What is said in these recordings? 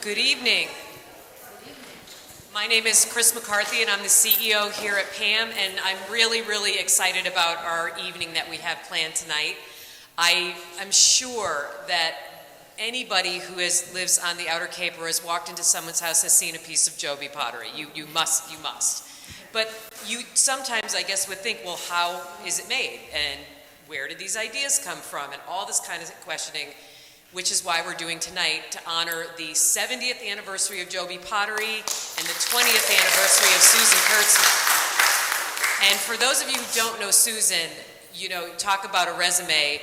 Good evening. My name is Chris McCarthy and I'm the CEO here at PAM, and I'm really excited about our evening that we have planned tonight. I am sure that anybody who lives on the Outer Cape or has walked into someone's house has seen a piece of Jobi Pottery. You must. But you sometimes, I guess, would think, well, how is it made? And where did these ideas come from? And all this kind of questioning, which is why we're doing tonight to honor the 70th anniversary of Jobi Pottery and the 20th anniversary of Susan Kurtzman. And for those of you who don't know Susan, you know, talk about a resume,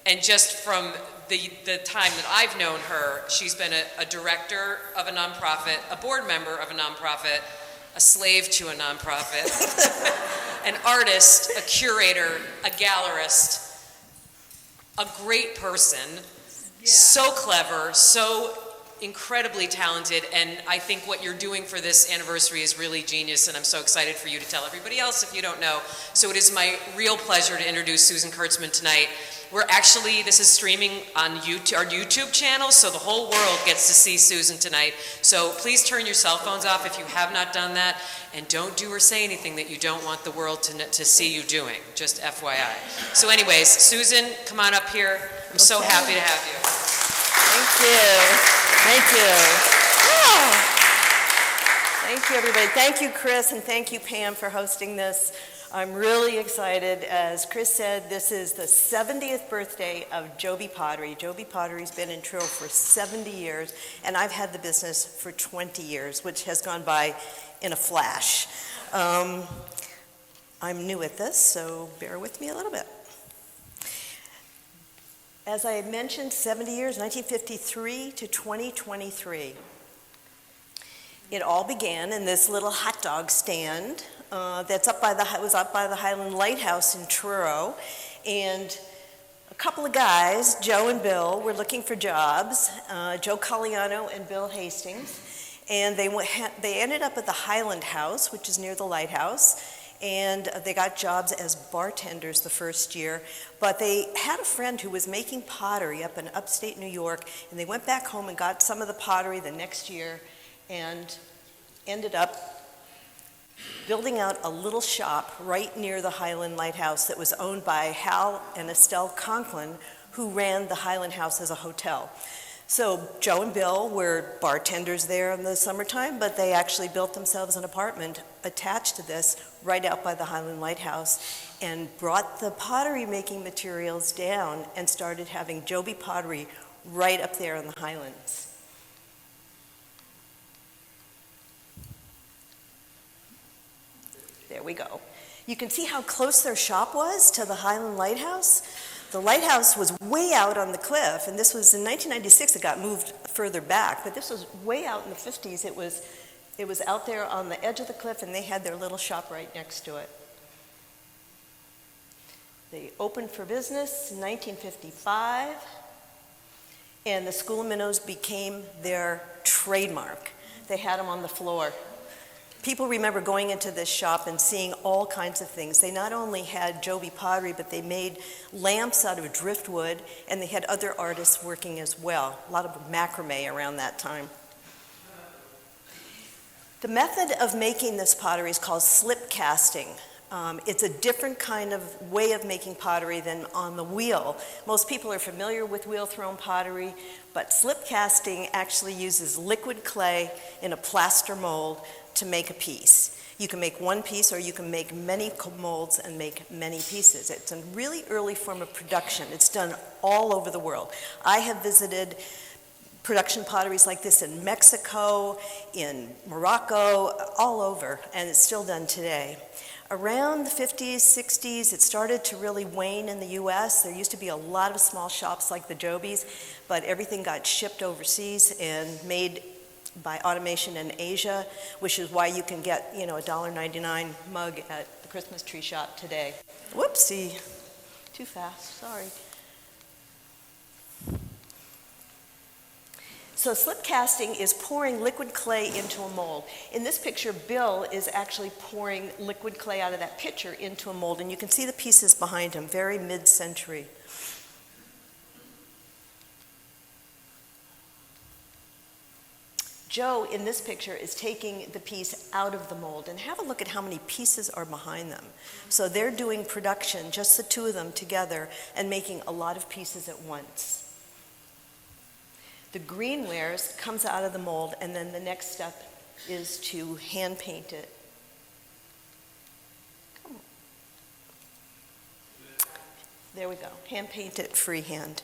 and just from the time that I've known her, she's been a director of a nonprofit, a board member of a nonprofit, a slave to a nonprofit, an artist, a curator, a gallerist, a great person, so clever, so incredibly talented, and I think what you're doing for this anniversary is really genius, and I'm so excited for you to tell everybody else if you don't know. So it is my real pleasure to introduce Susan Kurtzman tonight. This is streaming on YouTube, our YouTube channel, so the whole world gets to see Susan tonight. So please turn your cell phones off if you have not done that, and don't do or say anything that you don't want the world to see you doing, just FYI. So anyways, Susan, come on up here. I'm so happy to have you. Thank you, oh. Thank you everybody. Thank you Chris, and thank you Pam for hosting this. I'm really excited. As Chris said, this is the 70th birthday of Jobi Pottery. Jobi Pottery's been in Truro for 70 years, and I've had the business for 20 years, which has gone by in a flash. I'm new at this, so bear with me a little bit. As I mentioned, 70 years, 1953 to 2023. It all began in this little hot dog stand was up by the Highland Lighthouse in Truro, and a couple of guys, Joe and Bill, were looking for jobs. Joe Colliano and Bill Hastings, and they ended up at the Highland House, which is near the Lighthouse, and they got jobs as bartenders the first year. But they had a friend who was making pottery up in upstate New York, and they went back home and got some of the pottery the next year and ended up building out a little shop right near the Highland Lighthouse that was owned by Hal and Estelle Conklin, who ran the Highland House as a hotel. So Joe and Bill were bartenders there in the summertime, but they actually built themselves an apartment attached to this right out by the Highland Lighthouse and brought the pottery making materials down and started having Jobi Pottery right up there in the Highlands. There we go. You can see how close their shop was to the Highland Lighthouse. The lighthouse was way out on the cliff, and this was in 1996. It got moved further back, but this was way out in the 50s. It was out there on the edge of the cliff, and they had their little shop right next to it. They opened for business in 1955, and the school minnows became their trademark. They had them on the floor. People remember going into this shop and seeing all kinds of things. They not only had Jobi Pottery, but they made lamps out of driftwood, and they had other artists working as well. A lot of macrame around that time. The method of making this pottery is called slip casting. It's a different kind of way of making pottery than on the wheel. Most people are familiar with wheel-thrown pottery, but slip casting actually uses liquid clay in a plaster mold to make a piece. You can make one piece, or you can make many molds and make many pieces. It's a really early form of production. It's done all over the world. I have visited production potteries like this in Mexico, in Morocco, all over, and it's still done today. Around the 50s, 60s, it started to really wane in the US. There used to be a lot of small shops like the Jobis, but everything got shipped overseas and made by automation in Asia, which is why you can get, a $1.99 mug at the Christmas tree shop today. Whoopsie, too fast, sorry. So slip casting is pouring liquid clay into a mold. In this picture, Bill is actually pouring liquid clay out of that pitcher into a mold, and you can see the pieces behind him, very mid-century. Joe, in this picture, is taking the piece out of the mold, and have a look at how many pieces are behind them. So they're doing production, just the two of them together, and making a lot of pieces at once. The green wares comes out of the mold, and then the next step is to hand paint it. There we go, hand paint it freehand.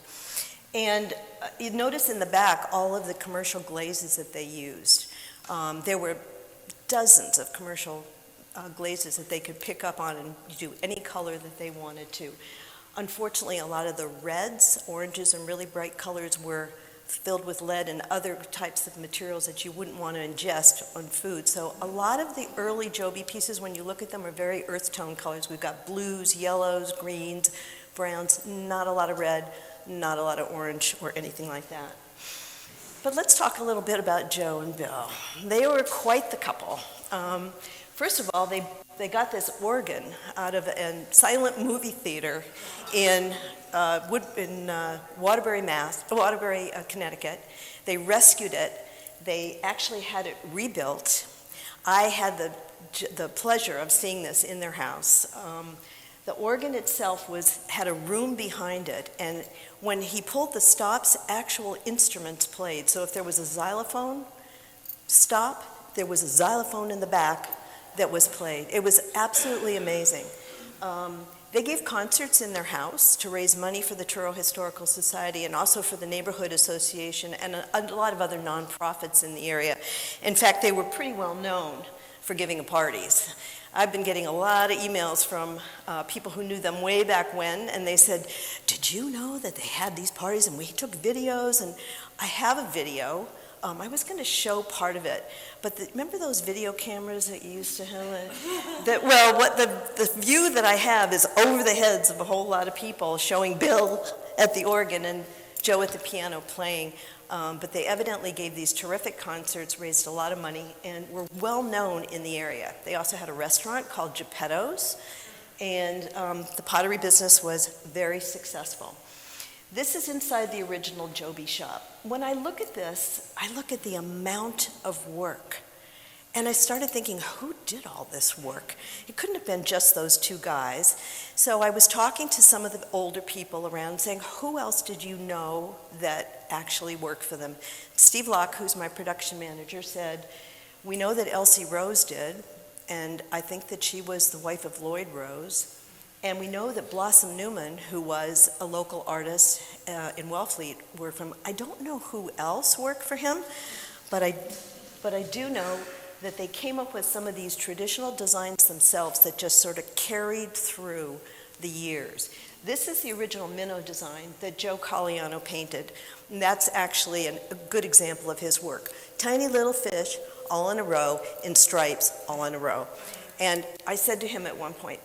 And you notice in the back all of the commercial glazes that they used. There were dozens of commercial glazes that they could pick up on and do any color that they wanted to. Unfortunately, a lot of the reds, oranges, and really bright colors were filled with lead and other types of materials that you wouldn't want to ingest on food. So a lot of the early Jobi pieces, when you look at them, are very earth tone colors. We've got blues, yellows, greens, browns, not a lot of red, not a lot of orange or anything like that. But let's talk a little bit about Joe and Bill. They were quite the couple. First of all, they got this organ out of a silent movie theater in Waterbury, Connecticut. They rescued it. They actually had it rebuilt. I had the pleasure of seeing this in their house. The organ itself had a room behind it, and when he pulled the stops, actual instruments played. So if there was a xylophone stop, there was a xylophone in the back that was played. It was absolutely amazing. They gave concerts in their house to raise money for the Truro Historical Society and also for the Neighborhood Association and a lot of other nonprofits in the area. In fact, they were pretty well known for giving parties. I've been getting a lot of emails from people who knew them way back when, and they said, did you know that they had these parties and we took videos? And I have a video. I was going to show part of it, but remember those video cameras that you used to have? The view that I have is over the heads of a whole lot of people showing Bill at the organ and Joe at the piano playing. But they evidently gave these terrific concerts, raised a lot of money, and were well known in the area. They also had a restaurant called Geppetto's, and the pottery business was very successful. This is inside the original Jobi shop. When I look at this, I look at the amount of work. And I started thinking, who did all this work? It couldn't have been just those two guys. So I was talking to some of the older people around saying, who else did you know that actually worked for them? Steve Locke, who's my production manager, said, we know that Elsie Rose did, and I think that she was the wife of Lloyd Rose. And we know that Blossom Newman, who was a local artist in Wellfleet, worked for him. I don't know who else worked for him, but I do know that they came up with some of these traditional designs themselves that just sort of carried through the years. This is the original minnow design that Joe Colliano painted, and that's actually a good example of his work. Tiny little fish, all in a row, in stripes, all in a row. And I said to him at one point,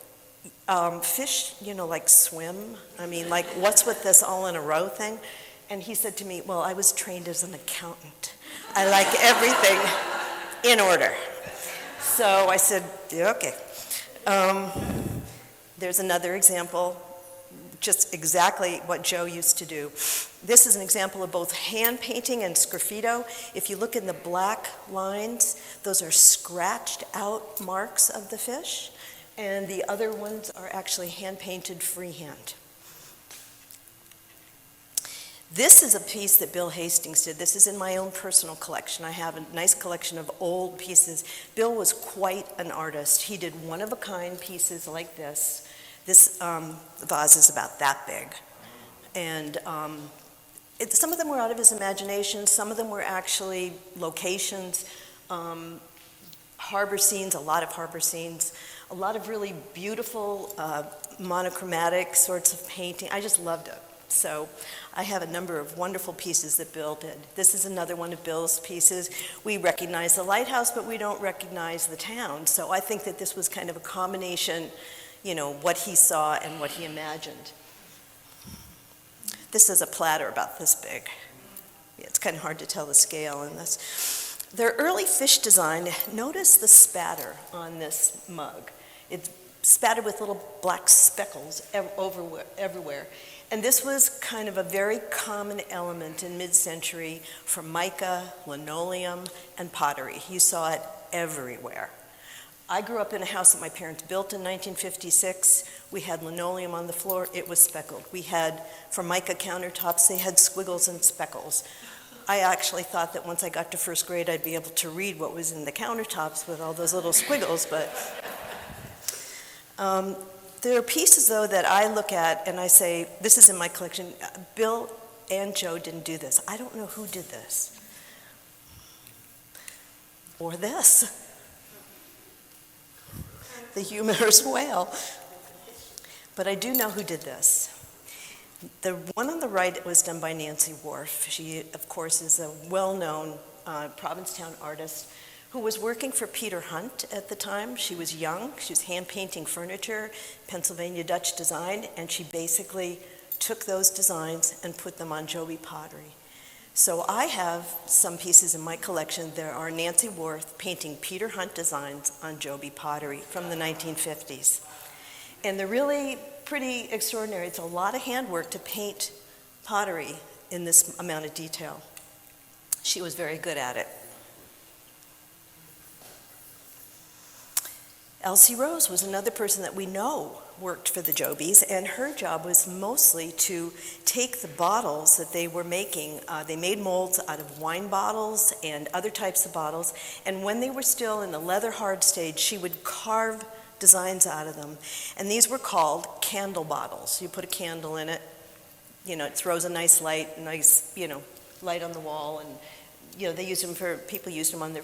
fish, like swim? I mean, like, what's with this all in a row thing? And he said to me, well, I was trained as an accountant. I like everything in order. So I said, yeah, okay. There's another example, just exactly what Joe used to do. This is an example of both hand painting and sgraffito. If you look in the black lines, those are scratched out marks of the fish, and the other ones are actually hand painted freehand. This is a piece that Bill Hastings did. This is in my own personal collection. I have a nice collection of old pieces. Bill was quite an artist. He did one-of-a-kind pieces like this. This vase is about that big. And some of them were out of his imagination. Some of them were actually locations, harbor scenes, a lot of harbor scenes, a lot of really beautiful monochromatic sorts of painting. I just loved it. So I have a number of wonderful pieces that Bill did. This is another one of Bill's pieces. We recognize the lighthouse, but we don't recognize the town. So I think that this was kind of a combination, what he saw and what he imagined. This is a platter about this big. Yeah, it's kind of hard to tell the scale in this. Their early fish design, notice the spatter on this mug. It's spattered with little black speckles everywhere. And this was kind of a very common element in mid-century for mica, linoleum, and pottery. You saw it everywhere. I grew up in a house that my parents built in 1956. We had linoleum on the floor. It was speckled. We had Formica countertops. They had squiggles and speckles. I actually thought that once I got to first grade, I'd be able to read what was in the countertops with all those little squiggles, but there are pieces, though, that I look at and I say, this is in my collection. Bill and Joe didn't do this. I don't know who did this. Or this. The humorous whale. But I do know who did this. The one on the right was done by Nancy Wharf. She, of course, is a well-known Provincetown artist who was working for Peter Hunt at the time. She was young. She was hand-painting furniture, Pennsylvania Dutch design, and she basically took those designs and put them on Jobi Pottery. So I have some pieces in my collection. There are Nancy Wharf painting Peter Hunt designs on Jobi Pottery from the 1950s. And they're really pretty extraordinary. It's a lot of handwork to paint pottery in this amount of detail. She was very good at it. Elsie Rose was another person that we know worked for the Jobis, and her job was mostly to take the bottles that they were making. They made molds out of wine bottles and other types of bottles, and when they were still in the leather hard stage, she would carve designs out of them. And these were called candle bottles. You put a candle in it, it throws a nice light, light on the wall, and they used them people used them on their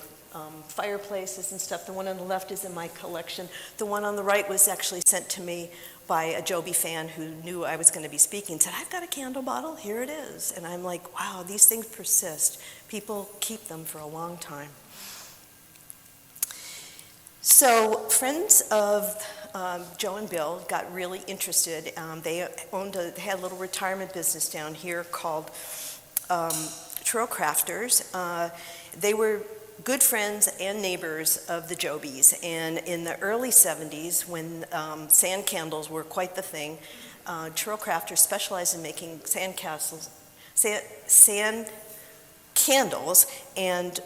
fireplaces and stuff. The one on the left is in my collection. The one on the right was actually sent to me by a Jobi fan who knew I was going to be speaking, said, I've got a candle bottle, here it is. And I'm like, wow, these things persist. People keep them for a long time. So friends of Joe and Bill got really interested. They had a little retirement business down here called Truro Crafters. They were good friends and neighbors of the Jobis, and in the early 70s, when sand candles were quite the thing, Truro Crafters specialized in making sand candles, and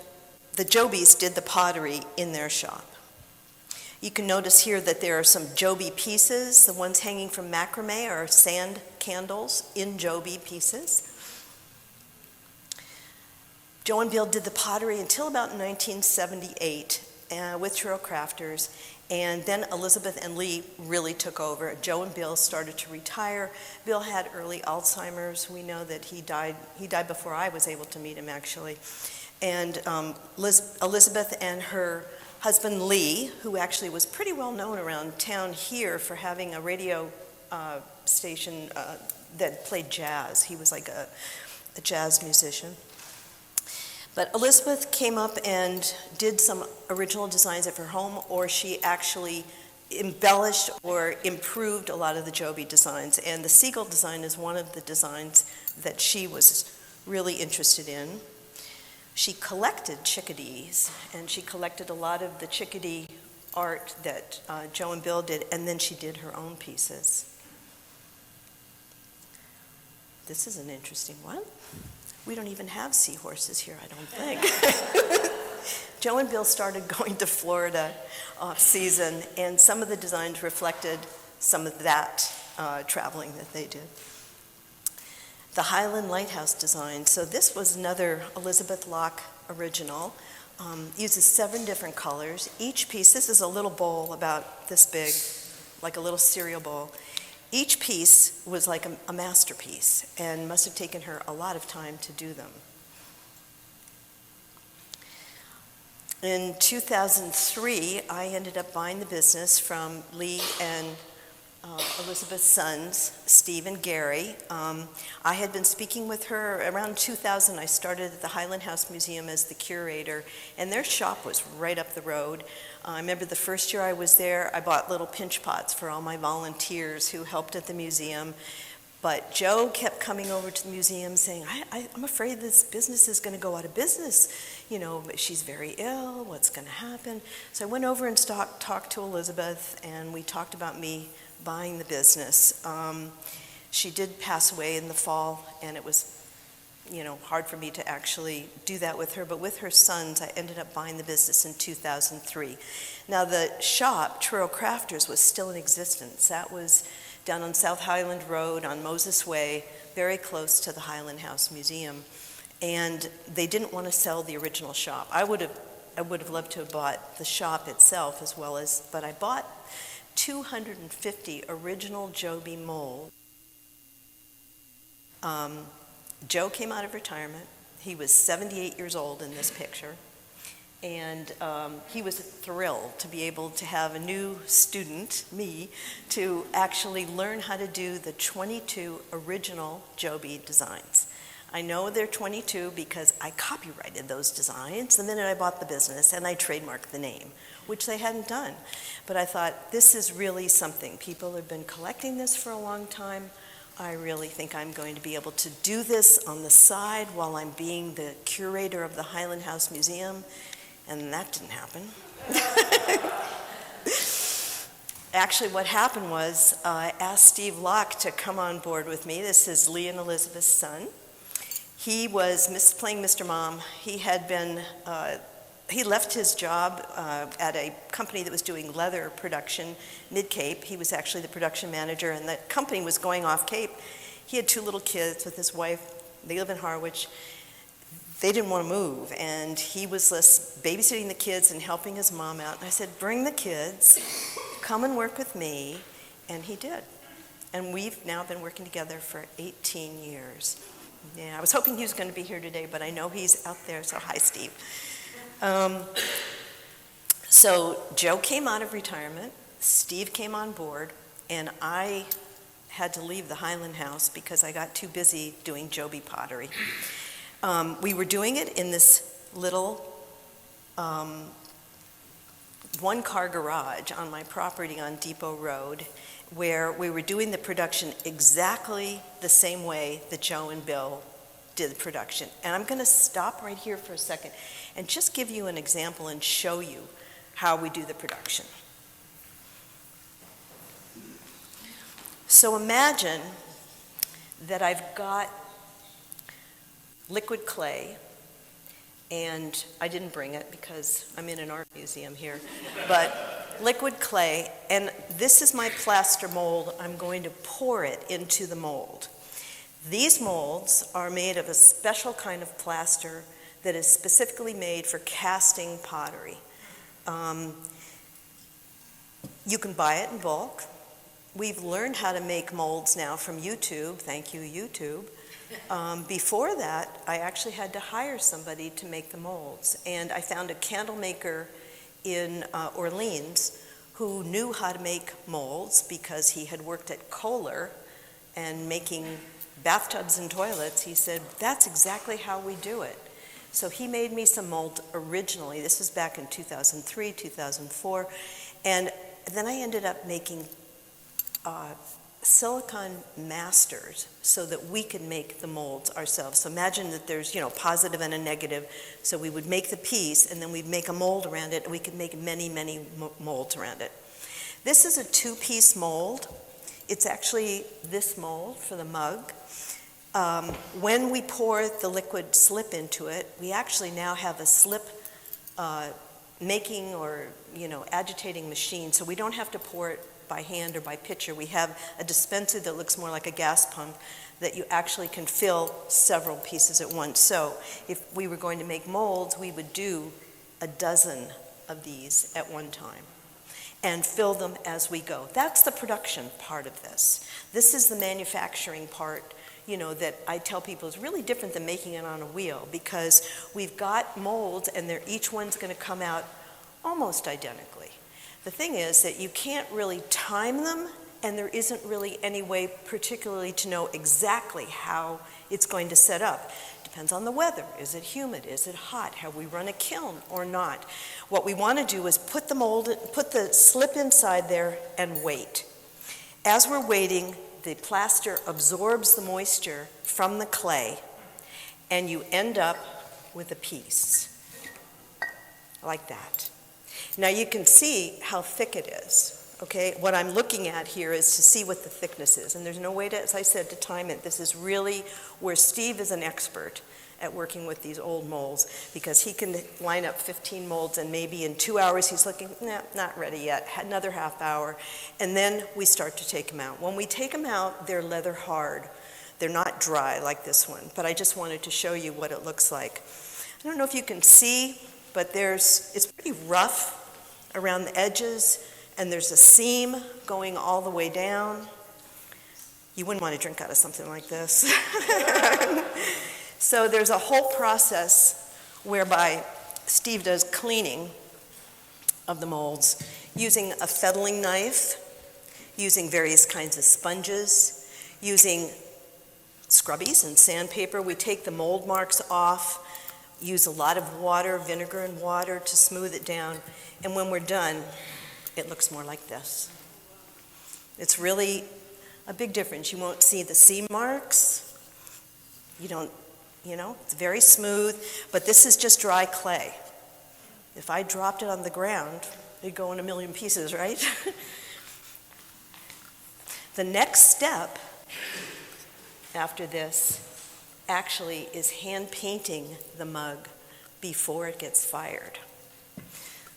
the Jobis did the pottery in their shop. You can notice here that there are some Jobi pieces. The ones hanging from macrame are sand candles in Jobi pieces. Joe and Bill did the pottery until about 1978 with Truro Crafters, and then Elizabeth and Lee really took over. Joe and Bill started to retire. Bill had early Alzheimer's. We know that he died before I was able to meet him, actually. And Elizabeth and her husband Lee, who actually was pretty well known around town here for having a radio station that played jazz. He was like a jazz musician. But Elizabeth came up and did some original designs of her home, or she actually embellished or improved a lot of the Jobi designs. And the seagull design is one of the designs that she was really interested in. She collected chickadees, and she collected a lot of the chickadee art that Joe and Bill did, and then she did her own pieces. This is an interesting one. We don't even have seahorses here, I don't think. Joe and Bill started going to Florida off-season, and some of the designs reflected some of that traveling that they did. The Highland Lighthouse design. So this was another Elizabeth Locke original. Uses 7 different colors. Each piece, this is a little bowl about this big, like a little cereal bowl. Each piece was like a masterpiece and must have taken her a lot of time to do them. In 2003, I ended up buying the business from Lee and Elizabeth's sons, Steve and Gary. I had been speaking with her around 2000. I started at the Highland House Museum as the curator, and their shop was right up the road. I remember the first year I was there, I bought little pinch pots for all my volunteers who helped at the museum. But Joe kept coming over to the museum saying, I'm afraid this business is going to go out of business. She's very ill, what's going to happen? So I went over and talked to Elizabeth, and we talked about me buying the business. She did pass away in the fall, and it was hard for me to actually do that with her, but with her sons, I ended up buying the business in 2003. Now, the shop, Truro Crafters, was still in existence. That was down on South Highland Road on Moses Way, very close to the Highland House Museum, and they didn't want to sell the original shop. I would have loved to have bought the shop itself as well as, but I bought 250 original Jobi molds. Joe came out of retirement. He was 78 years old in this picture, and he was thrilled to be able to have a new student, me, to actually learn how to do the 22 original Jobi designs. I know they're 22 because I copyrighted those designs the minute I bought the business, and I trademarked the name, which they hadn't done. But I thought, this is really something. People have been collecting this for a long time. I really think I'm going to be able to do this on the side while I'm being the curator of the Highland House Museum, and that didn't happen. Actually, what happened was I asked Steve Locke to come on board with me. This is Lee and Elizabeth's son. He was playing Mr. Mom. He had been, he left his job at a company that was doing leather production mid-Cape. He was actually the production manager, and the company was going off Cape. He had 2 little kids with his wife. They live in Harwich. They didn't want to move, and he was babysitting the kids and helping his mom out. And I said, bring the kids, come and work with me, and he did. And we've now been working together for 18 years. Yeah, I was hoping he was going to be here today, but I know he's out there, so hi, Steve. So Joe came out of retirement, Steve came on board, and I had to leave the Highland House because I got too busy doing Jobi Pottery. We were doing it in this little one-car garage on my property on Depot Road, where we were doing the production exactly the same way that Joe and Bill did the production. And I'm going to stop right here for a second and just give you an example and show you how we do the production. So imagine that I've got liquid clay, and I didn't bring it because I'm in an art museum here, but liquid clay, and this is my plaster mold. I'm going to pour it into the mold. These molds are made of a special kind of plaster that is specifically made for casting pottery. You can buy it in bulk. We've learned how to make molds now from YouTube. Thank you, YouTube. Before that, I actually had to hire somebody to make the molds. And I found a candle maker in Orleans who knew how to make molds because he had worked at Kohler and making bathtubs and toilets. He said, that's exactly how we do it. So he made me some molds originally. This was back in 2003, 2004. And then I ended up making silicone masters so that we could make the molds ourselves. So imagine that there's, positive and a negative. So we would make the piece, and then we'd make a mold around it, and we could make many, many molds around it. This is a 2-piece mold. It's actually this mold for the mug. When we pour the liquid slip into it, we actually now have a slip making or, agitating machine, so we don't have to pour it by hand or by pitcher. We have a dispenser that looks more like a gas pump that you actually can fill several pieces at once. So if we were going to make molds, we would do a dozen of these at one time and fill them as we go. That's the production part of this. This is the manufacturing part, that I tell people is really different than making it on a wheel, because we've got molds and each one's going to come out almost identically. The thing is that you can't really time them, and there isn't really any way particularly to know exactly how it's going to set up. Depends on the weather. Is it humid? Is it hot? Have we run a kiln or not? What we want to do is put the slip inside there and wait. As we're waiting, the plaster absorbs the moisture from the clay, and you end up with a piece like that. Now you can see how thick it is. okay? What I'm looking at here is to see what the thickness is, and there's no way to, as I said, to time it. This is really where Steve is an expert at working with these old molds, because he can line up 15 molds and maybe in 2 hours he's looking, nah, not ready yet, another half hour, and then we start to take them out. When we take them out, they're leather hard. They're not dry like this one, but I just wanted to show you what it looks like. I don't know if you can see, but it's pretty rough around the edges, and there's a seam going all the way down. You wouldn't want to drink out of something like this. So there's a whole process whereby Steve does cleaning of the molds using a fettling knife, using various kinds of sponges, using scrubbies and sandpaper. We take the mold marks off, use a lot of water, vinegar and water to smooth it down, and when we're done, it looks more like this. It's really a big difference. You won't see the seam marks. You don't, it's very smooth, but this is just dry clay. If I dropped it on the ground, it'd go in a million pieces, right? The next step after this actually is hand painting the mug before it gets fired.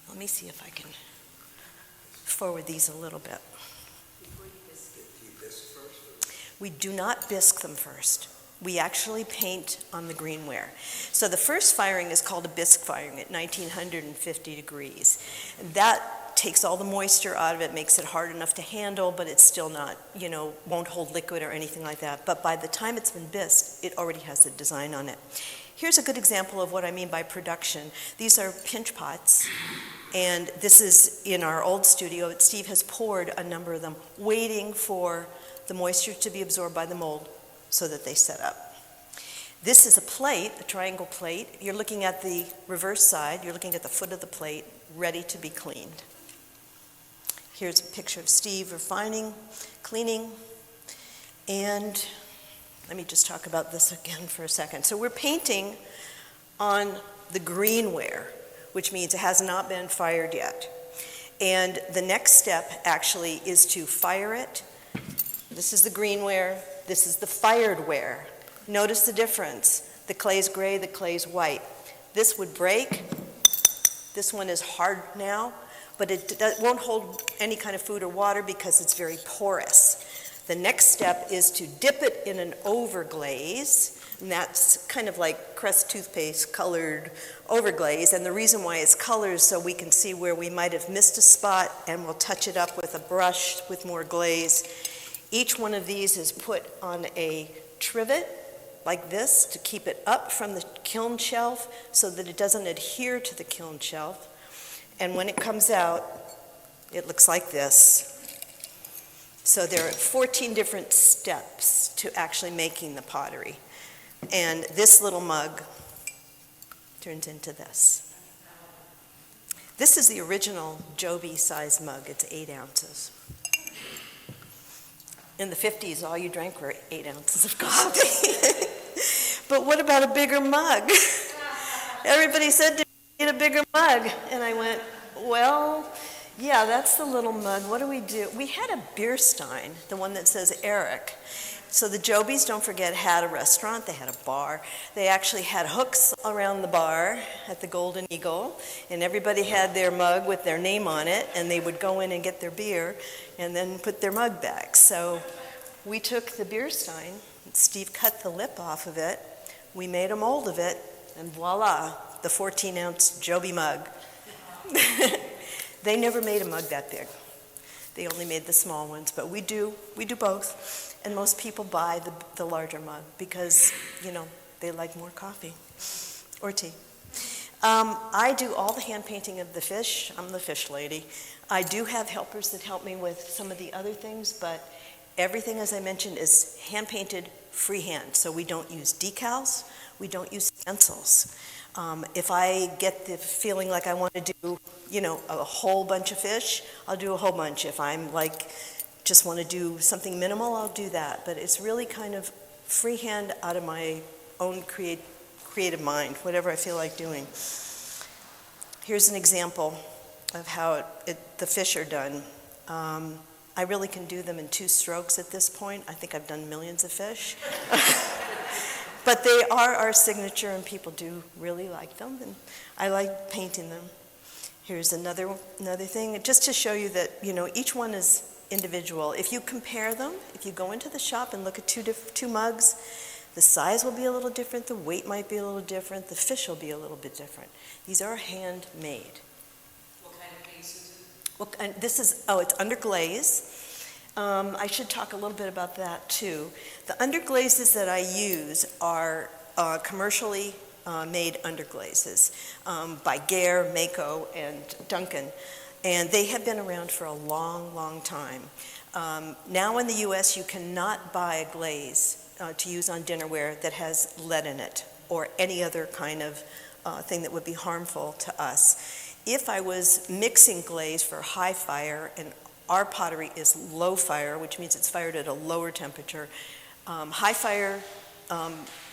Let me see if I can forward these a little bit. Before you bisque it, do you bisque first? We do not bisque them first. We actually paint on the greenware. So the first firing is called a bisque firing at 1950 degrees. And that takes all the moisture out of it, makes it hard enough to handle, but it's still not, won't hold liquid or anything like that. But by the time it's been bisqued, it already has a design on it. Here's a good example of what I mean by production. These are pinch pots, and this is in our old studio. Steve has poured a number of them, waiting for the moisture to be absorbed by the mold so that they set up. This is a plate, a triangle plate. You're looking at the reverse side. You're looking at the foot of the plate, ready to be cleaned. Here's a picture of Steve refining, cleaning, and let me just talk about this again for a second. So we're painting on the greenware, which means it has not been fired yet. And the next step actually is to fire it. This is the greenware, this is the fired ware. Notice the difference. The clay's gray, the clay's white. This would break. This one is hard now, but it won't hold any kind of food or water because it's very porous. The next step is to dip it in an overglaze, and that's kind of like Crest toothpaste colored overglaze, and the reason why it's colored is so we can see where we might have missed a spot, and we'll touch it up with a brush with more glaze. Each one of these is put on a trivet like this to keep it up from the kiln shelf so that it doesn't adhere to the kiln shelf. And when it comes out, it looks like this. So there are 14 different steps to actually making the pottery. And this little mug turns into this. This is the original Jobi size mug. It's 8 ounces. In the 50s, all you drank were 8 ounces of coffee. But what about a bigger mug? Everybody said to me, get a bigger mug. And I went, well, yeah, that's the little mug. What do? We had a beer stein, the one that says Eric. So the Jobis, don't forget, had a restaurant. They had a bar. They actually had hooks around the bar at the Golden Eagle, and everybody had their mug with their name on it, and they would go in and get their beer and then put their mug back. So we took the beer stein, Steve cut the lip off of it, we made a mold of it, and voila, the 14-ounce Jobi mug. They never made a mug that big. They only made the small ones, but we do both. And most people buy the larger mug because, they like more coffee or tea. I do all the hand painting of the fish. I'm the fish lady. I do have helpers that help me with some of the other things, but everything, as I mentioned, is hand painted freehand. So we don't use decals, we don't use stencils. If I get the feeling like I want to do, a whole bunch of fish, I'll do a whole bunch. If I'm just want to do something minimal, I'll do that. But it's really kind of freehand out of my own creative mind, whatever I feel like doing. Here's an example of how the fish are done. I really can do them in 2 strokes at this point. I think I've done millions of fish. But they are our signature, and people do really like them, and I like painting them. Here's another thing, just to show you that, each one is individual. If you compare them, if you go into the shop and look at two mugs, the size will be a little different, the weight might be a little different, the fish will be a little bit different. These are handmade. What kind of paint, Susan? Well, and this is, it's underglaze. I should talk a little bit about that too. The underglazes that I use are commercially made underglazes by Gare, Mako, and Duncan. And they have been around for a long, long time. Now in the U.S., you cannot buy a glaze to use on dinnerware that has lead in it or any other kind of thing that would be harmful to us. If I was mixing glaze for high fire, and our pottery is low fire, which means it's fired at a lower temperature, high fire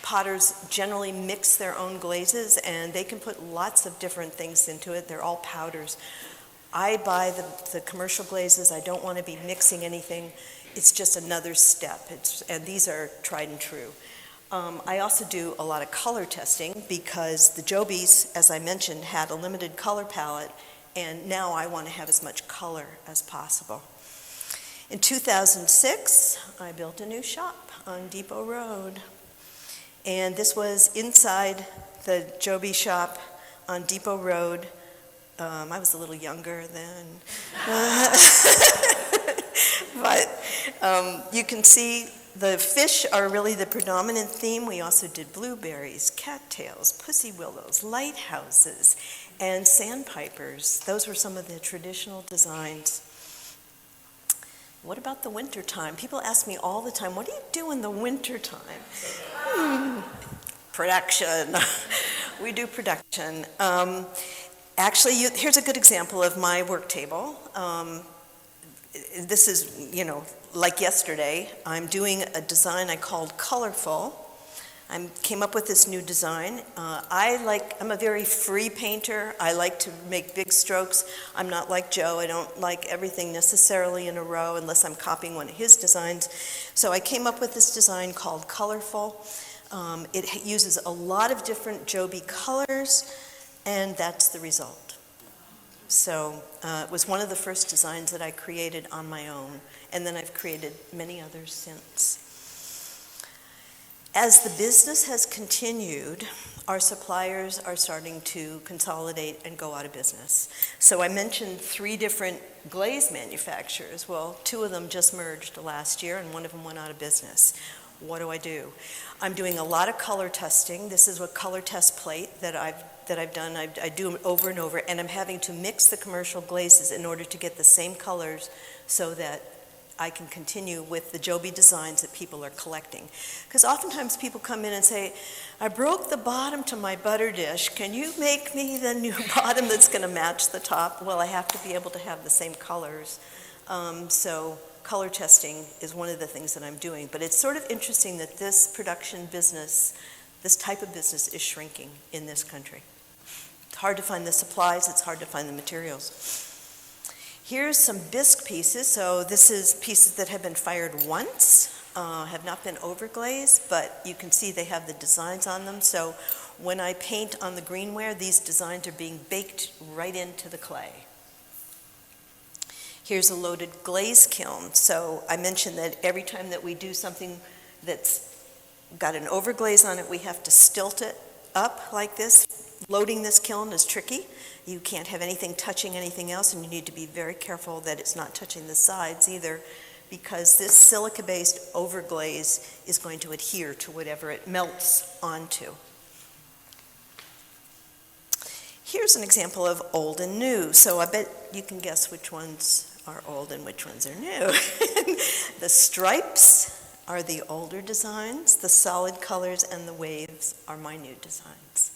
potters generally mix their own glazes, and they can put lots of different things into it. They're all powders. I buy the commercial glazes. I don't want to be mixing anything. It's just another step, and these are tried and true. I also do a lot of color testing because the Jobis, as I mentioned, had a limited color palette, and now I want to have as much color as possible. In 2006, I built a new shop on Depot Road, and this was inside the Jobi shop on Depot Road. I was a little younger then. But you can see the fish are really the predominant theme. We also did blueberries, cattails, pussy willows, lighthouses, and sandpipers. Those were some of the traditional designs. What about the winter time? People ask me all the time, what do you do in the winter time? Production. We do production. Actually, here's a good example of my work table. This is, like yesterday, I'm doing a design I called Colorful. I came up with this new design. I'm a very free painter. I like to make big strokes. I'm not like Joe. I don't like everything necessarily in a row unless I'm copying one of his designs. So I came up with this design called Colorful. It uses a lot of different Jobi colors, and that's the result. So it was one of the first designs that I created on my own, and then I've created many others since. As the business has continued, our suppliers are starting to consolidate and go out of business. So I mentioned 3 different glaze manufacturers. Well, 2 of them just merged last year, and one of them went out of business. What do? I'm doing a lot of color testing. This is a color test plate that I've done. I do them over and over, and I'm having to mix the commercial glazes in order to get the same colors so that I can continue with the Jobi designs that people are collecting. Because oftentimes people come in and say, I broke the bottom to my butter dish. Can you make me the new bottom that's going to match the top? Well, I have to be able to have the same colors. So color testing is one of the things that I'm doing. But it's sort of interesting that this production business, this type of business, is shrinking in this country. It's hard to find the supplies. It's hard to find the materials. Here's some bisque pieces. So this is pieces that have been fired once, have not been overglazed, but you can see they have the designs on them. So when I paint on the greenware, these designs are being baked right into the clay. Here's a loaded glaze kiln. So I mentioned that every time that we do something that's got an overglaze on it, we have to stilt it up like this. Loading this kiln is tricky. You can't have anything touching anything else, and you need to be very careful that it's not touching the sides either, because this silica-based overglaze is going to adhere to whatever it melts onto. Here's an example of old and new. So I bet you can guess which ones are old and which ones are new. The stripes are the older designs. The solid colors and the waves are my new designs.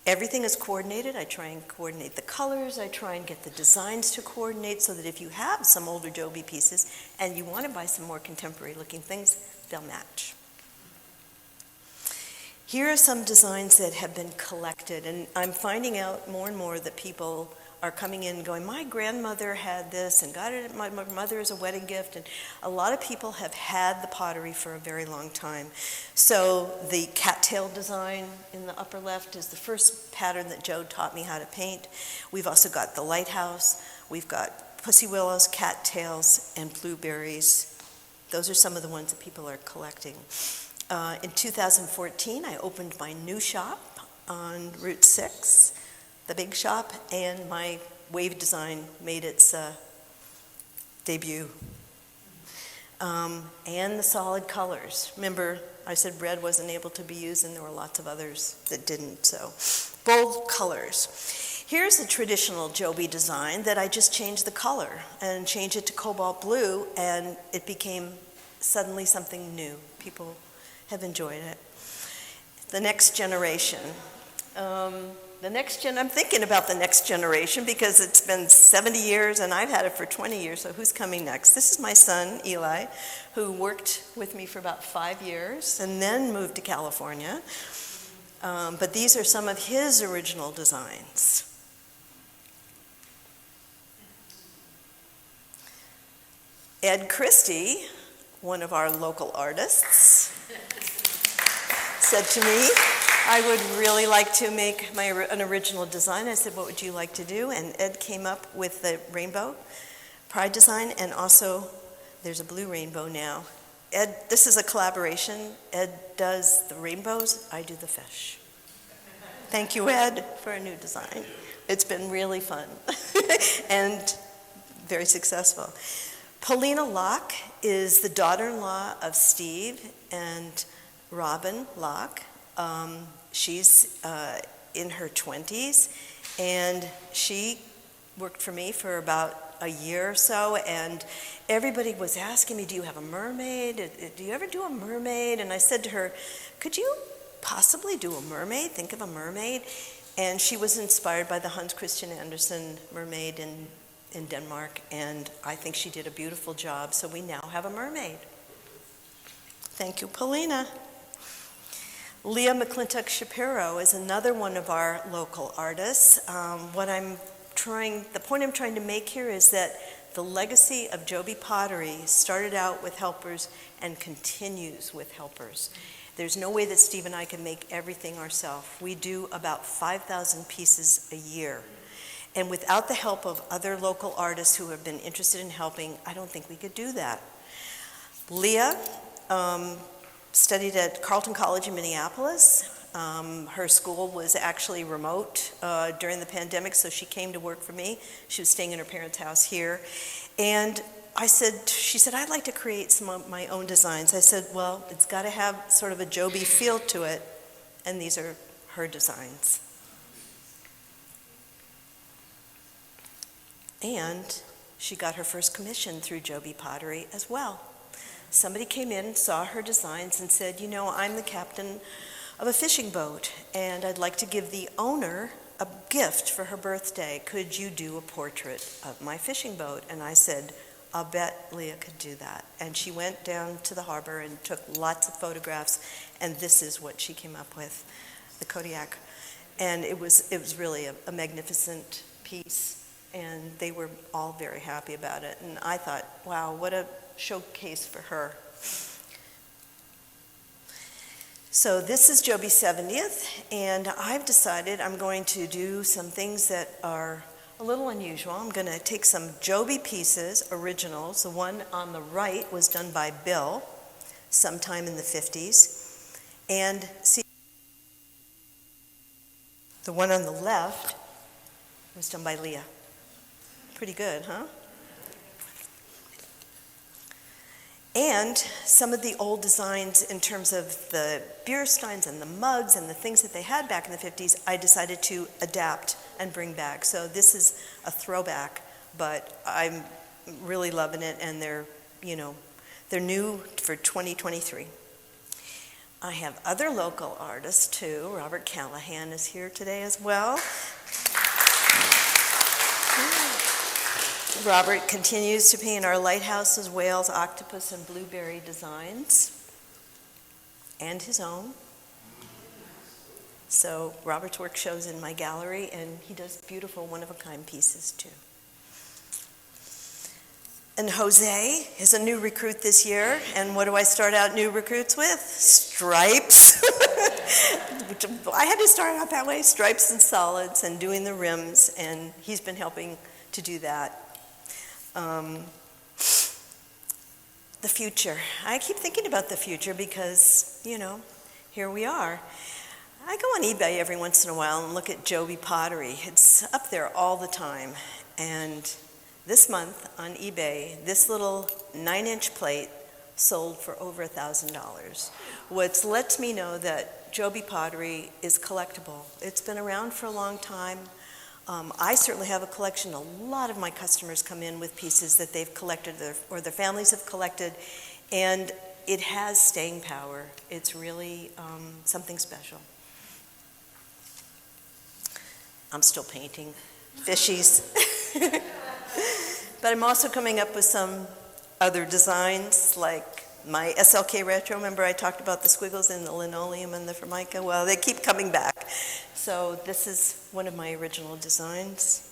Everything is coordinated. I try and coordinate the colors. I try and get the designs to coordinate so that if you have some older Jobi pieces and you want to buy some more contemporary looking things, they'll match. Here are some designs that have been collected, and I'm finding out more and more that people are coming in and going, my grandmother had this and got it at my mother as a wedding gift. And a lot of people have had the pottery for a very long time. So the cattail design in the upper left is the first pattern that Joe taught me how to paint. We've also got the lighthouse. We've got pussy willows, cattails, and blueberries. Those are some of the ones that people are collecting. In 2014, I opened my new shop on Route 6. The big shop, and my wave design made its debut. And the solid colors. Remember, I said red wasn't able to be used, and there were lots of others that didn't, so bold colors. Here's a traditional Jobi design that I just changed the color and changed it to cobalt blue, and it became suddenly something new. People have enjoyed it. The next generation. I'm thinking about the next generation because it's been 70 years and I've had it for 20 years, so who's coming next? This is my son, Eli, who worked with me for about 5 years and then moved to California. But these are some of his original designs. Ed Christie, one of our local artists, said to me, I would really like to make an original design. I said, what would you like to do? And Ed came up with the rainbow pride design, and also there's a blue rainbow now. Ed, this is a collaboration. Ed does the rainbows, I do the fish. Thank you, Ed, for a new design. It's been really fun and very successful. Paulina Locke is the daughter-in-law of Steve and Robin Locke. She's in her 20s, and she worked for me for about a year or so, and everybody was asking me, do you have a mermaid? Do you ever do a mermaid? And I said to her, could you possibly do a mermaid? Think of a mermaid. And she was inspired by the Hans Christian Andersen mermaid in Denmark, and I think she did a beautiful job, so we now have a mermaid. Thank you, Paulina. Leah McClintock Shapiro is another one of our local artists. The point I'm trying to make here is that the legacy of Jobi Pottery started out with helpers and continues with helpers. There's no way that Steve and I can make everything ourselves. We do about 5,000 pieces a year. And without the help of other local artists who have been interested in helping, I don't think we could do that. Leah studied at Carleton College in Minneapolis. Her school was actually remote during the pandemic, so she came to work for me. She was staying in her parents' house here. And she said, I'd like to create some of my own designs. I said, well, it's got to have sort of a Jobi feel to it, and these are her designs. And she got her first commission through Jobi Pottery as well. Somebody came in, saw her designs, and said, you know, I'm the captain of a fishing boat, and I'd like to give the owner a gift for her birthday. Could you do a portrait of my fishing boat? And I said, I'll bet Leah could do that. And she went down to the harbor and took lots of photographs, and this is what she came up with, the Kodiak. And it was really a magnificent piece, and they were all very happy about it. And I thought, wow, what a showcase for her. So this is Jobi's 70th, and I've decided I'm going to do some things that are a little unusual. I'm going to take some Jobi pieces, originals. The one on the right was done by Bill sometime in the 50s. And see, the one on the left was done by Leah. Pretty good, huh? And some of the old designs in terms of the beer steins and the mugs and the things that they had back in the 50s, I decided to adapt and bring back. So this is a throwback, but I'm really loving it, and they're new for 2023. I have other local artists too. Robert Callahan is here today as well. Robert continues to paint our lighthouses, whales, octopus, and blueberry designs, and his own. So Robert's work shows in my gallery, and he does beautiful one-of-a-kind pieces too. And Jose is a new recruit this year, and what do I start out new recruits with? Stripes. I had to start out that way, stripes and solids and doing the rims, and he's been helping to do that. The future. I keep thinking about the future because, here we are. I go on eBay every once in a while and look at Jobi Pottery. It's up there all the time, and this month on eBay, this little 9-inch plate sold for over $1,000, which lets me know that Jobi Pottery is collectible. It's been around for a long time. I certainly have a collection. A lot of my customers come in with pieces that they've collected or their families have collected, and it has staying power. It's really something special. I'm still painting fishies. But I'm also coming up with some other designs, like my SLK Retro. Remember I talked about the squiggles in the linoleum and the Formica? Well, they keep coming back. So this is one of my original designs.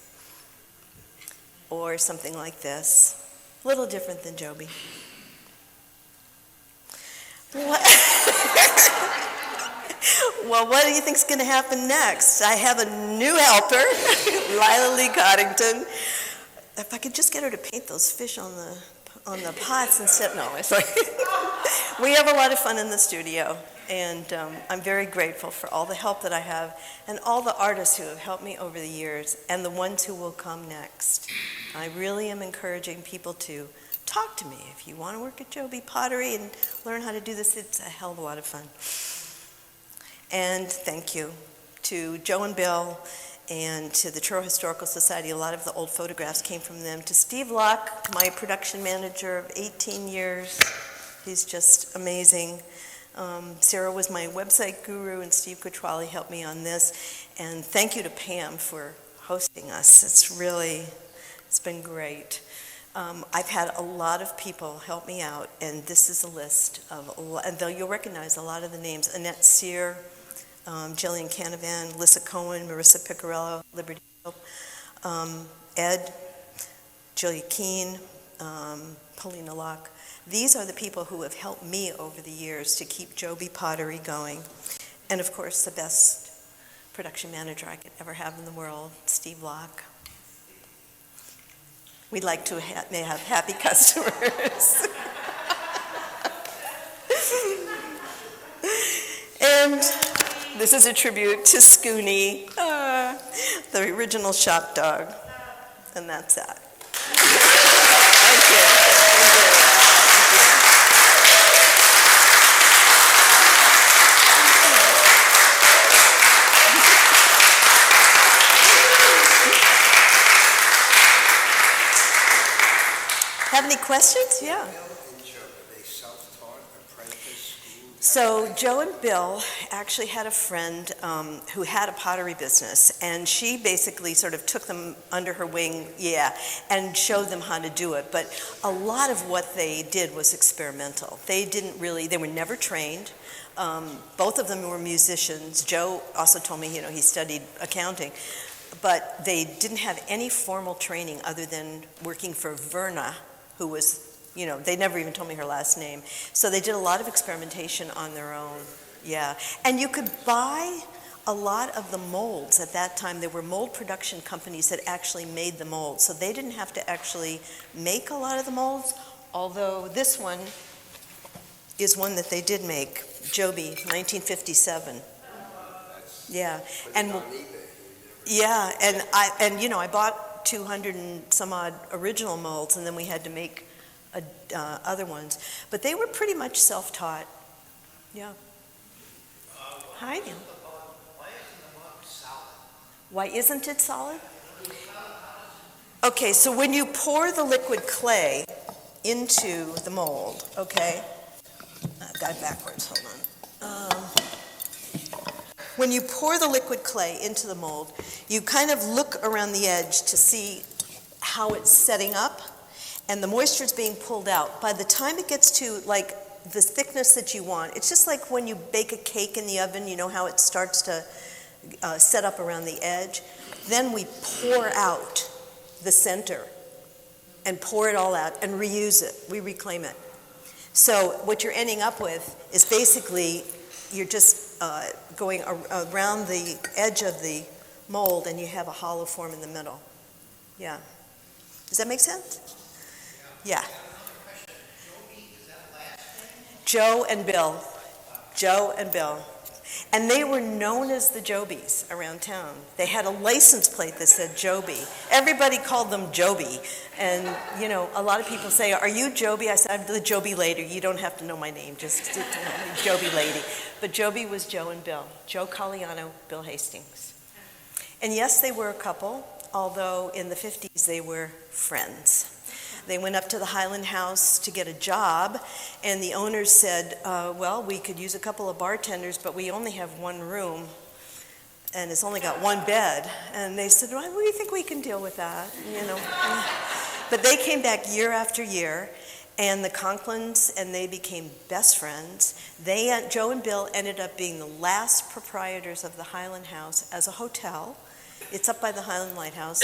Or something like this. A little different than Jobi. Well, what do you think's going to happen next? I have a new helper, Lila Lee Coddington. If I could just get her to paint those fish on the pots instead. No, it's like we have a lot of fun in the studio, and I'm very grateful for all the help that I have and all the artists who have helped me over the years and the ones who will come next. I really am encouraging people to talk to me. If you want to work at Jobi Pottery and learn how to do this, it's a hell of a lot of fun. And thank you to Joe and Bill and to the Truro Historical Society. A lot of the old photographs came from them. To Steve Locke, my production manager of 18 years. He's just amazing. Sarah was my website guru, and Steve Kutrali helped me on this. And thank you to Pam for hosting us. It's been great. I've had a lot of people help me out, and this is a list of, and though you'll recognize a lot of the names: Annette Sear, Jillian Canavan, Lissa Cohen, Marissa Picarello, Liberty Hope, Ed, Julia Keene, Paulina Locke. These are the people who have helped me over the years to keep Jobi Pottery going. And of course, the best production manager I could ever have in the world, Steve Locke. We'd like to have happy customers. And this is a tribute to Scooney, the original shop dog. And that's that. Thank you. Have any questions? Yeah. So Joe and Bill actually had a friend who had a pottery business, and she basically sort of took them under her wing, and showed them how to do it. But a lot of what they did was experimental. They were never trained. Both of them were musicians. Joe also told me, he studied accounting. But they didn't have any formal training other than working for Verna, who was, they never even told me her last name. So they did a lot of experimentation on their own, And you could buy a lot of the molds at that time. There were mold production companies that actually made the molds. So they didn't have to actually make a lot of the molds, although this one is one that they did make, Jobi, 1957. Yeah, and I bought 200 and some odd original molds, and then we had to make other ones. But they were pretty much self-taught. Yeah. Hi, Neil. Why isn't it solid? Okay, so when you pour the liquid clay into the mold, okay? I got it backwards, hold on. When you pour the liquid clay into the mold, you kind of look around the edge to see how it's setting up, and the moisture is being pulled out. By the time it gets to the thickness that you want, it's just like when you bake a cake in the oven, you know how it starts to set up around the edge. Then we pour out the center and pour it all out and reuse it. We reclaim it. So what you're ending up with is basically you're just going around the edge of the mold and you have a hollow form in the middle. Yeah. Does that make sense? Yeah. Joe and Bill. Joe and Bill. And they were known as the Jobis around town. They had a license plate that said Jobi. Everybody called them Jobi. And, you know, a lot of people say, are you Jobi? I said, I'm the Jobi lady. You don't have to know my name, just Jobi lady. But Jobi was Joe and Bill. Joe Colliano, Bill Hastings. And yes, they were a couple, although in the 50s they were friends. They went up to the Highland House to get a job, and the owners said, well, we could use a couple of bartenders, but we only have one room, and it's only got one bed. And they said, well, we think we can deal with that, you know. But they came back year after year, and the Conklins and they became best friends. Joe and Bill ended up being the last proprietors of the Highland House as a hotel. It's up by the Highland Lighthouse.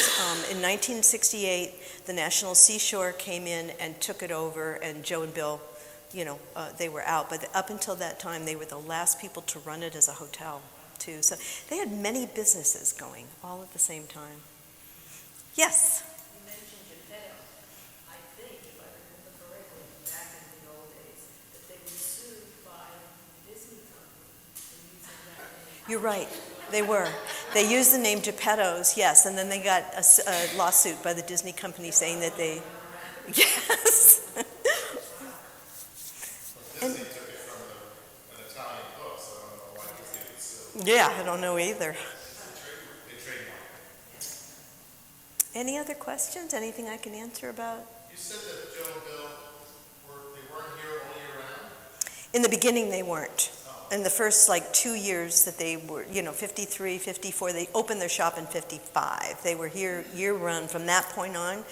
In 1968, the National Seashore came in and took it over, and Joe and Bill, you know, they were out. But up until that time, they were the last people to run it as a hotel, too. So they had many businesses going all at the same time. Yes? You mentioned Geppetto. I think, if I remember correctly, back in the old days, that they were sued by Disney company for using that name. You're right. They were. They used the name Geppetto's, yes, and then they got a lawsuit by the Disney company saying that they, yes. Disney took it from an Italian book, so I don't know why Disney would sue. Yeah, I don't know either. They trademarked. Any other questions? Anything I can answer about? You said that Joe and Bill weren't here all year round? In the beginning, they weren't. In the first 2 years that they were, 53, 54, they opened their shop in 55. They were here year-round from that point on.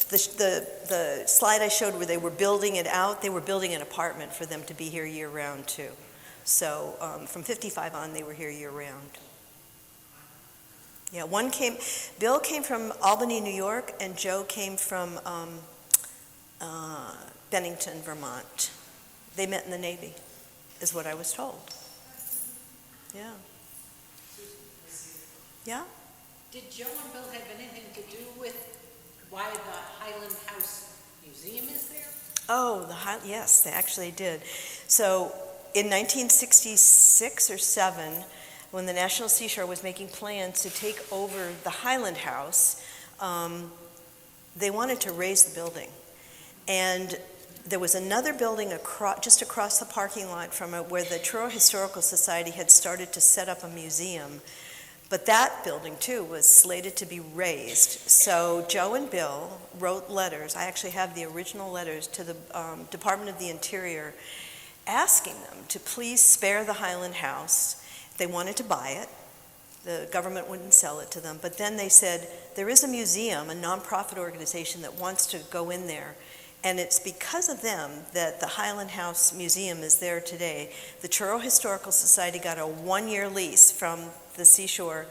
The slide I showed where they were building it out, they were building an apartment for them to be here year-round too. So from 55 on, they were here year-round. Yeah, Bill came from Albany, New York, and Joe came from Bennington, Vermont. They met in the Navy, is what I was told. Yeah. Yeah? Did Joe and Bill have anything to do with why the Highland House Museum is there? Oh, yes, they actually did. So in 1966 or 7, when the National Seashore was making plans to take over the Highland House, they wanted to raise the building. And there was another building just across the parking lot from it where the Truro Historical Society had started to set up a museum. But that building, too, was slated to be razed. So Joe and Bill wrote letters. I actually have the original letters to the Department of the Interior asking them to please spare the Highland House. They wanted to buy it. The government wouldn't sell it to them. But then they said, there is a museum, a nonprofit organization that wants to go in there. And it's because of them that the Highland House Museum is there today. The Truro Historical Society got a 1-year lease from the seashore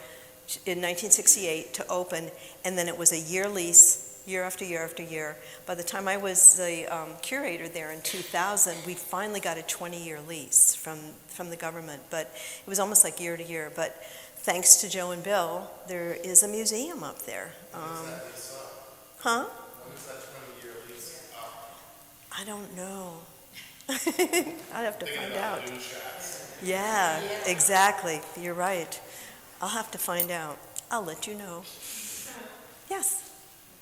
in 1968 to open, and then it was a year lease, year after year after year. By the time I was the curator there in 2000, we finally got a 20-year lease from the government, but it was almost like year to year. But thanks to Joe and Bill, there is a museum up there. Huh? I don't know. I'd have to find out. Yeah, exactly. You're right. I'll have to find out. I'll let you know. Yes?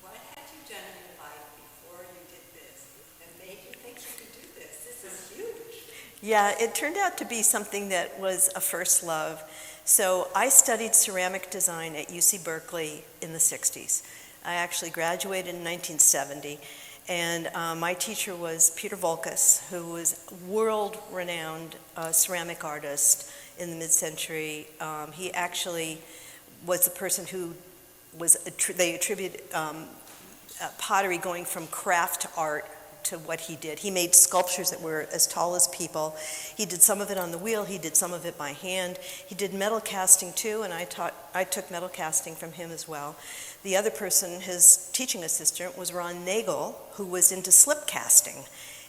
What had you done in your life before you did this and made you think you could do this? This is huge. Yeah, it turned out to be something that was a first love. So I studied ceramic design at UC Berkeley in the 60s. I actually graduated in 1970. And my teacher was Peter Volkas, who was world-renowned ceramic artist in the mid-century. He actually was the person who they attribute pottery going from craft art to what he did. He made sculptures that were as tall as people. He did some of it on the wheel, he did some of it by hand. He did metal casting too, and I took metal casting from him as well. The other person, his teaching assistant, was Ron Nagel, who was into slip casting.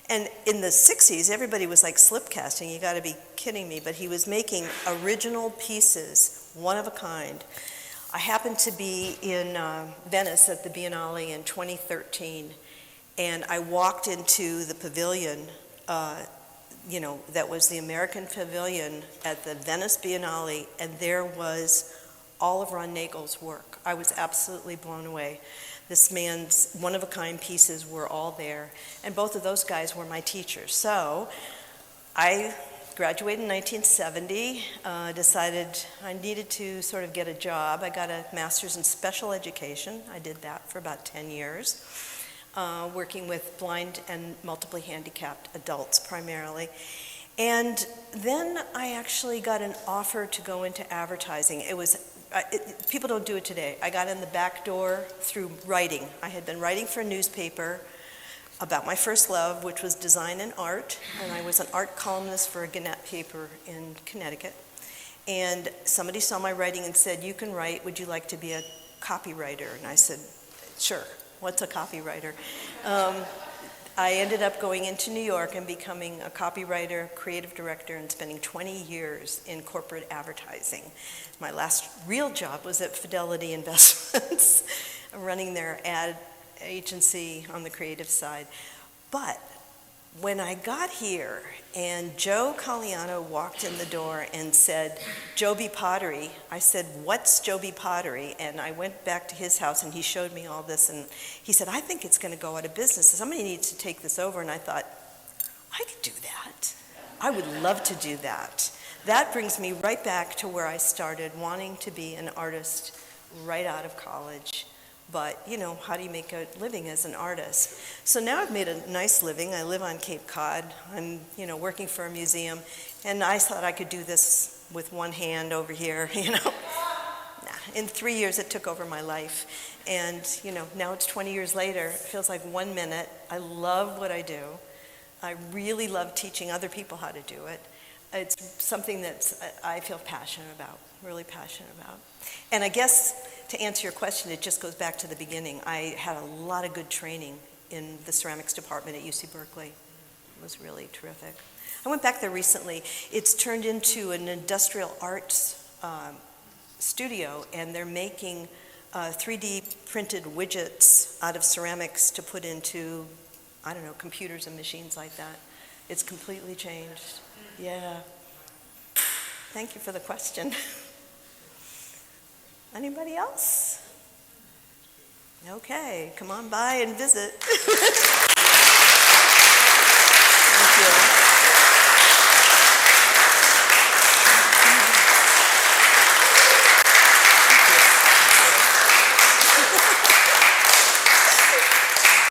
And in the 60s, everybody was like, slip casting, you gotta be kidding me, but he was making original pieces, one of a kind. I happened to be in Venice at the Biennale in 2013, and I walked into the pavilion, that was the American Pavilion at the Venice Biennale, and there was all of Ron Nagel's work. I was absolutely blown away. This man's one-of-a-kind pieces were all there, and both of those guys were my teachers. So I graduated in 1970, decided I needed to sort of get a job. I got a master's in special education. I did that for about 10 years, working with blind and multiply handicapped adults primarily. And then I actually got an offer to go into advertising. People don't do it today. I got in the back door through writing. I had been writing for a newspaper about my first love, which was design and art, and I was an art columnist for a Gannett paper in Connecticut. And somebody saw my writing and said, "You can write, would you like to be a copywriter?" And I said, "Sure, what's a copywriter?" I ended up going into New York and becoming a copywriter, creative director, and spending 20 years in corporate advertising. My last real job was at Fidelity Investments, running their ad agency on the creative side. But when I got here and Joe Colliano walked in the door and said, "Jobi Pottery," I said, "What's Jobi Pottery?" And I went back to his house and he showed me all this, and he said, "I think it's going to go out of business. Somebody needs to take this over." And I thought, I could do that. I would love to do that. That brings me right back to where I started, wanting to be an artist right out of college. But, how do you make a living as an artist? So now I've made a nice living. I live on Cape Cod. I'm, working for a museum. And I thought I could do this with one hand over here, In 3 years, it took over my life. And, now it's 20 years later. It feels like 1 minute. I love what I do. I really love teaching other people how to do it. It's something that I feel passionate about, really passionate about. And I guess to answer your question, it just goes back to the beginning. I had a lot of good training in the ceramics department at UC Berkeley. It was really terrific. I went back there recently. It's turned into an industrial arts studio, and they're making 3D printed widgets out of ceramics to put into, computers and machines like that. It's completely changed. Yeah. Thank you for the question. Anybody else? Okay, come on by and visit.